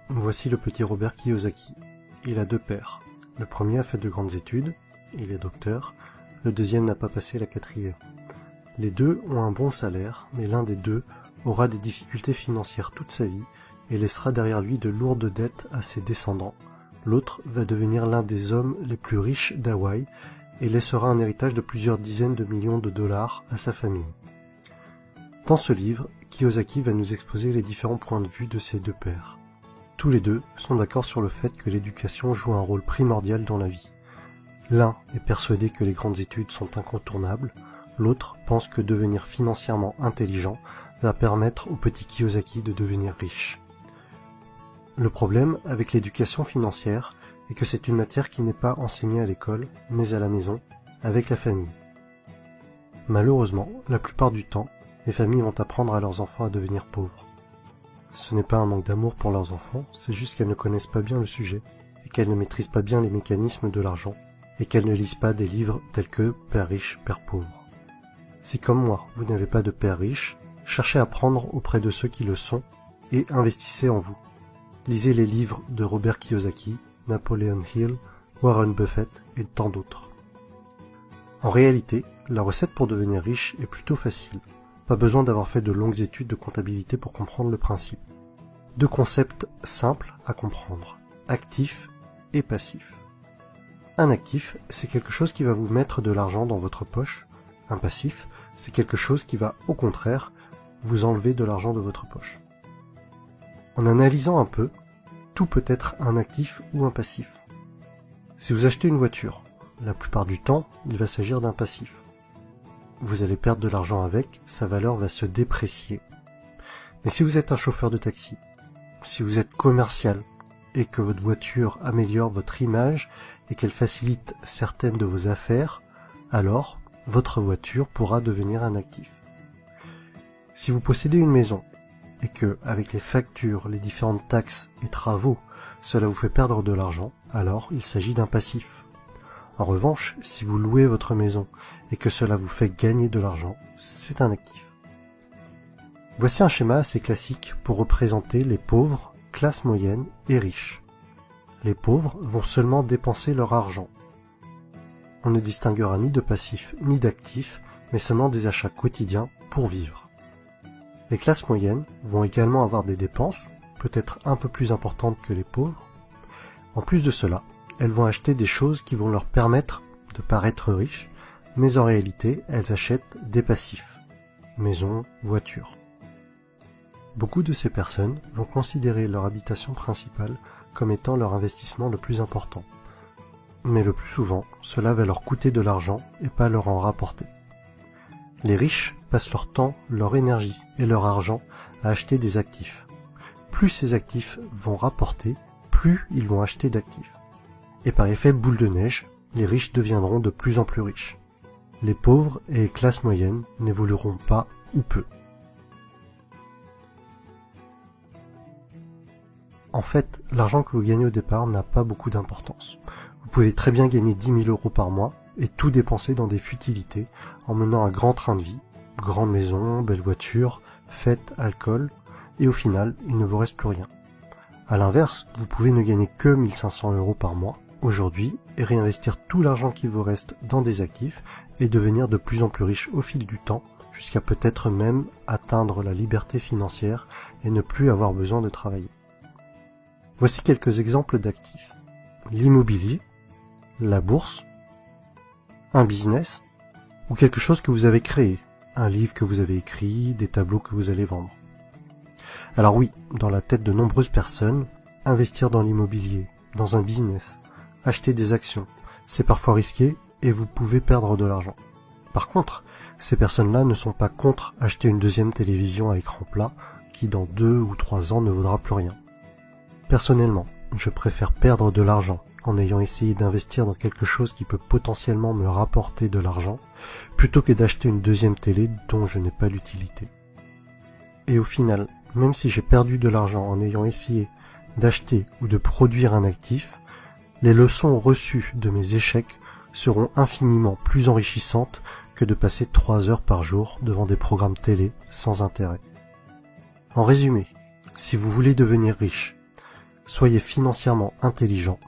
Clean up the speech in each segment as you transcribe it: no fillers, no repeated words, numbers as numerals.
Voici le petit Robert Kiyosaki. Il a deux pères. Le premier a fait de grandes études, il est docteur, le deuxième n'a pas passé la quatrième. Les deux ont un bon salaire, mais l'un des deux aura des difficultés financières toute sa vie et laissera derrière lui de lourdes dettes à ses descendants. L'autre va devenir l'un des hommes les plus riches d'Hawaï et laissera un héritage de plusieurs dizaines de millions de dollars à sa famille. Dans ce livre, Kiyosaki va nous exposer les différents points de vue de ces deux pères. Tous les deux sont d'accord sur le fait que l'éducation joue un rôle primordial dans la vie. L'un est persuadé que les grandes études sont incontournables, l'autre pense que devenir financièrement intelligent va permettre au petit Kiyosaki de devenir riche. Le problème avec l'éducation financière est que c'est une matière qui n'est pas enseignée à l'école, mais à la maison, avec la famille. Malheureusement, la plupart du temps, les familles vont apprendre à leurs enfants à devenir pauvres. Ce n'est pas un manque d'amour pour leurs enfants, c'est juste qu'elles ne connaissent pas bien le sujet, et qu'elles ne maîtrisent pas bien les mécanismes de l'argent, et qu'elles ne lisent pas des livres tels que « Père riche, Père pauvre ». Si comme moi, vous n'avez pas de père riche, cherchez à apprendre auprès de ceux qui le sont, et investissez en vous. Lisez les livres de Robert Kiyosaki, Napoleon Hill, Warren Buffett et tant d'autres. En réalité, la recette pour devenir riche est plutôt facile. Pas besoin d'avoir fait de longues études de comptabilité pour comprendre le principe. Deux concepts simples à comprendre, actif et passif. Un actif, c'est quelque chose qui va vous mettre de l'argent dans votre poche. Un passif, c'est quelque chose qui va, au contraire, vous enlever de l'argent de votre poche. En analysant un peu, tout peut être un actif ou un passif. Si vous achetez une voiture, la plupart du temps, il va s'agir d'un passif. Vous allez perdre de l'argent avec, sa valeur va se déprécier. Mais si vous êtes un chauffeur de taxi, si vous êtes commercial, et que votre voiture améliore votre image et qu'elle facilite certaines de vos affaires, alors votre voiture pourra devenir un actif. Si vous possédez une maison, et que, avec les factures, les différentes taxes et travaux, cela vous fait perdre de l'argent, alors il s'agit d'un passif. En revanche, si vous louez votre maison et que cela vous fait gagner de l'argent, c'est un actif. Voici un schéma assez classique pour représenter les pauvres, classe moyenne et riches. Les pauvres vont seulement dépenser leur argent. On ne distinguera ni de passif ni d'actif, mais seulement des achats quotidiens pour vivre. Les classes moyennes vont également avoir des dépenses, peut-être un peu plus importantes que les pauvres. En plus de cela, elles vont acheter des choses qui vont leur permettre de paraître riches, mais en réalité, elles achètent des passifs, maison, voiture. Beaucoup de ces personnes vont considérer leur habitation principale comme étant leur investissement le plus important. Mais le plus souvent, cela va leur coûter de l'argent et pas leur en rapporter. Les riches passent leur temps, leur énergie et leur argent à acheter des actifs. Plus ces actifs vont rapporter, plus ils vont acheter d'actifs. Et par effet boule de neige, les riches deviendront de plus en plus riches. Les pauvres et les classes moyennes n'évolueront pas ou peu. En fait, l'argent que vous gagnez au départ n'a pas beaucoup d'importance. Vous pouvez très bien gagner 10 000 € par mois et tout dépenser dans des futilités en menant un grand train de vie, grande maison, belle voiture, fêtes, alcool, et au final, il ne vous reste plus rien. À l'inverse, vous pouvez ne gagner que 1 500 € par mois aujourd'hui et réinvestir tout l'argent qui vous reste dans des actifs et devenir de plus en plus riche au fil du temps, jusqu'à peut-être même atteindre la liberté financière et ne plus avoir besoin de travailler. Voici quelques exemples d'actifs. L'immobilier, la bourse, un business ou quelque chose que vous avez créé, un livre que vous avez écrit, des tableaux que vous allez vendre. Alors oui, dans la tête de nombreuses personnes, investir dans l'immobilier, dans un business, acheter des actions, c'est parfois risqué et vous pouvez perdre de l'argent. Par contre, ces personnes-là ne sont pas contre acheter une deuxième télévision à écran plat qui dans 2 ou 3 ans ne vaudra plus rien. Personnellement, je préfère perdre de l'argent en ayant essayé d'investir dans quelque chose qui peut potentiellement me rapporter de l'argent, plutôt que d'acheter une deuxième télé dont je n'ai pas l'utilité. Et au final, même si j'ai perdu de l'argent en ayant essayé d'acheter ou de produire un actif, les leçons reçues de mes échecs seront infiniment plus enrichissantes que de passer 3 heures par jour devant des programmes télé sans intérêt. En résumé, si vous voulez devenir riche, Soyez financièrement intelligent.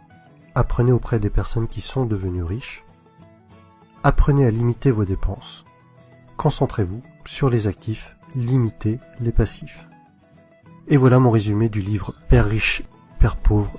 Apprenez auprès des personnes qui sont devenues riches. Apprenez à limiter vos dépenses. Concentrez-vous sur les actifs, limitez les passifs. Et voilà mon résumé du livre Père riche, Père pauvre